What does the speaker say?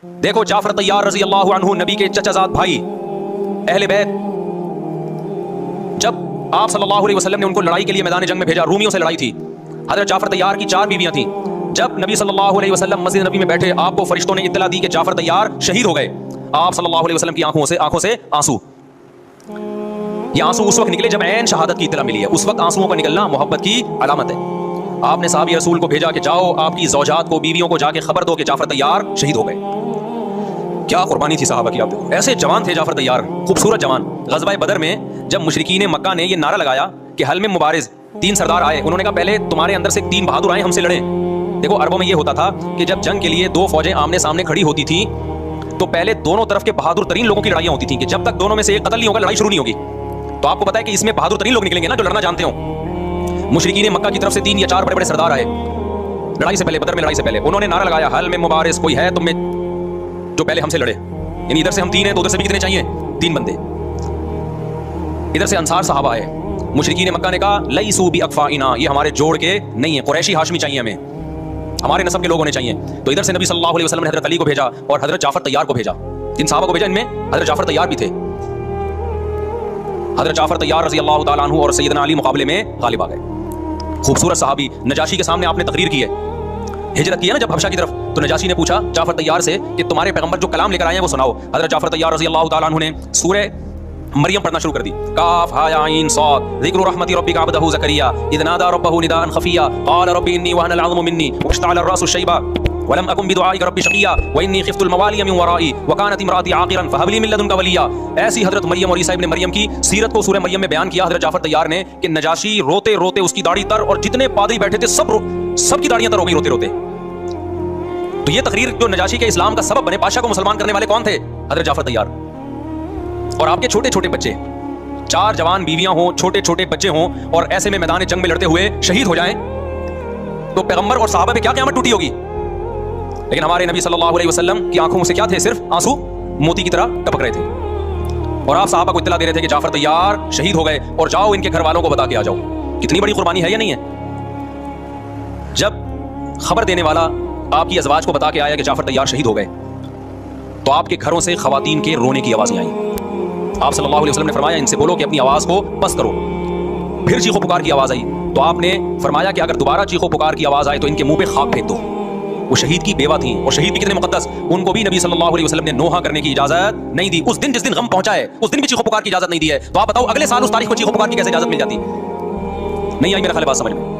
देखो जाफर तैयार रज़ी अल्लाहु अन्हु, नबी के चचाजाद भाई, अहले बैत, जब आप सल्लल्लाहु अलैहि वसल्लम ने उनको लड़ाई के लिए मैदान जंग में भेजा, रूमियों से लड़ाई थी। हजरत जाफर तैयार की 4 बीवियां थीं। जब नबी सल्लल्लाहु अलैहि वसल्लम मस्जिद नबी में बैठे, आपको फरिश्तों ने इत्तला दी कि जाफर तैयार शहीद हो गए। आप सल्लल्लाहु अलैहि वसल्लम की आंखों से आंसू, ये आंसू उस वक्त निकले जब ऐन शहादत की इत्तला मिली है। उस वक्त आंसुओं का निकलना मोहब्बत की अलामत है। आपने साहबी रसूल को भेजा कि जाओ आपकी ज़ौजात को, बीवियों को जाके खबर दो कि जाफर तैयार शहीद हो गए। क्या कुर्बानी थी साहबा की, आप देखो। ऐसे जवान थे जाफर तैयार, खूबसूरत जवान। ग़ज़वा बदर में जब मुशरिकीन मक्का ने ये नारा लगाया कि हल में मुबारिज़, 3 सरदार आए, उन्होंने कहा पहले तुम्हारे अंदर से 3 बहादुर आए, हमसे लड़ें। देखो अरबों में ये होता था कि जब जंग के लिए 2 फौजें आमने सामने खड़ी होती थी तो पहले दोनों तरफ के बहादुर तरीन लोगों की लड़ाइयां होती थी कि जब तक दोनों में से एक कत्ल नहीं होगा लड़ाई शुरू नहीं होगी। तो आपको पता है कि इसमें बहादुर तरीन लोग निकलेंगे ना, जो लड़ना जानते हो। मुशरिकीन मक्का की तरफ से 3 या 4 बड़े बड़े सरदार आए लड़ाई से पहले, बदर में लड़ाई से पहले। उन्होंने नारा लगाया हल में मुबारिज़, कोई है तुम में जो पहले हमसे लड़े। यानी इधर से हम 3 हैं तो उधर से भी कितने चाहिए? 3 बंदे। इधर से अंसार साहबा आए। मुशरिकीन मक्का ने कहा लईसू बि अकफाइना, ये हमारे जोड़ के नहीं है, कुरैशी हाशमी चाहिए, हमारे नस्ब के लोग होने चाहिए। तो इधर से नबी सल्लल्लाहु अलैहि वसल्लम ने हजरत अली को भेजा और हजरत जाफर तैयार को भेजा। जिन साहबा को भेजा इनमें हजरत जाफर तैयार भी थे। हजरत जाफर तैयार रज़ी अल्लाहु ताला अन्हु और सैयदना अली मुकाबले में गालिब आ गए। खूबसूरत सहाबी, नजाशी के सामने आपने तकरीर की है, हिजरत की है ना जब हबशा की तरफ, तो नजाशी ने पूछा जाफर तैयार से कि तुम्हारे पैगंबर जो कलाम लेकर आए हैं वो सुनाओ। हजरत जाफर तैयार रज़ी अल्लाहु ताला अन्हु ने सूरह मरियम पढ़ना शुरू कर दी। काफ हा या आइन साद, ज़िक्र रहमति रब्बिका अब्दहु ज़करिया इज़ नादा रब्बहु निदाअन खफिया क़ाल रब्बी इन्नी वहनल अज़्मु मिन्नी वश्तअल अर्रासु शैबा वलम अकुन बिदुआइका रब्बी शक़िया व इन्नी ख़िफ़्तुल मवालिय मिन वराई व कानत इम्राती आक़िरन फ़हब ली मिन लदुनका वलिया। ऐसी हजरत मरियम और ईसा इब्न मरियम की सीरत को सूरह मरियम में बयान किया हजरत जाफर तैयार ने कि नजाशी रोते रोते, उसकी दाढ़ी तर, और जितने पादरी बैठे थे सब की दाढ़ियां तर हो गई रोते रोते। तो ये तकरीर जो नजाशी के इस्लाम का सबब बने, बादशाह को मुसलमान करने वाले कौन थे? हजरत जाफर तैयार। और आपके छोटे छोटे बच्चे, 4 जवान बीवियां हों, छोटे छोटे बच्चे हों, और ऐसे में मैदान जंग में लड़ते हुए शहीद हो जाएं, तो पैगंबर और सहाबा पे क्या क़यामत टूटी होगी। लेकिन हमारे नबी सल्लल्लाहु अलैहि वसल्लम की आंखों से क्या थे? सिर्फ आंसू मोती की तरह टपक रहे थे। और आप सहाबा को इत्तला दे रहे थे कि जाफर तैयार शहीद हो गए और जाओ इनके घर वालों को बता के आ जाओ। कितनी बड़ी कुर्बानी है या नहीं है? जब खबर देने वाला आपकी अज़वाज को बता के आया कि जाफर तैयार शहीद हो गए, तो आपके घरों से खवातीन के रोने की आवाज़ें आई। आप सल्लल्लाहु अलैहि वसल्लम ने फरमाया इनसे बोलो कि अपनी आवाज़ को बस करो। फिर चीखो पुकार की आवाज़ आई तो आपने फरमाया कि अगर दोबारा चीखो पुकार की आवाज़ आए तो इनके मुंह पे खाक फेंक दो। वो शहीद की बेवा थी, और शहीद भी कितने मुकद्दस, उनको भी नबी सल्लल्लाहु अलैहि वसल्लम ने नोहा करने की इजाज़त नहीं दी। उस दिन जिस दिन गम पहुंचा है उस दिन भी चीखो पुकार की इजाज़त नहीं दी है। तो आप बताओ अगले साल उस तारीख को चीखो पुकार की कैसे इजाज़त मिल जाती? नहीं आई मेरा ख्याल बात समझ में।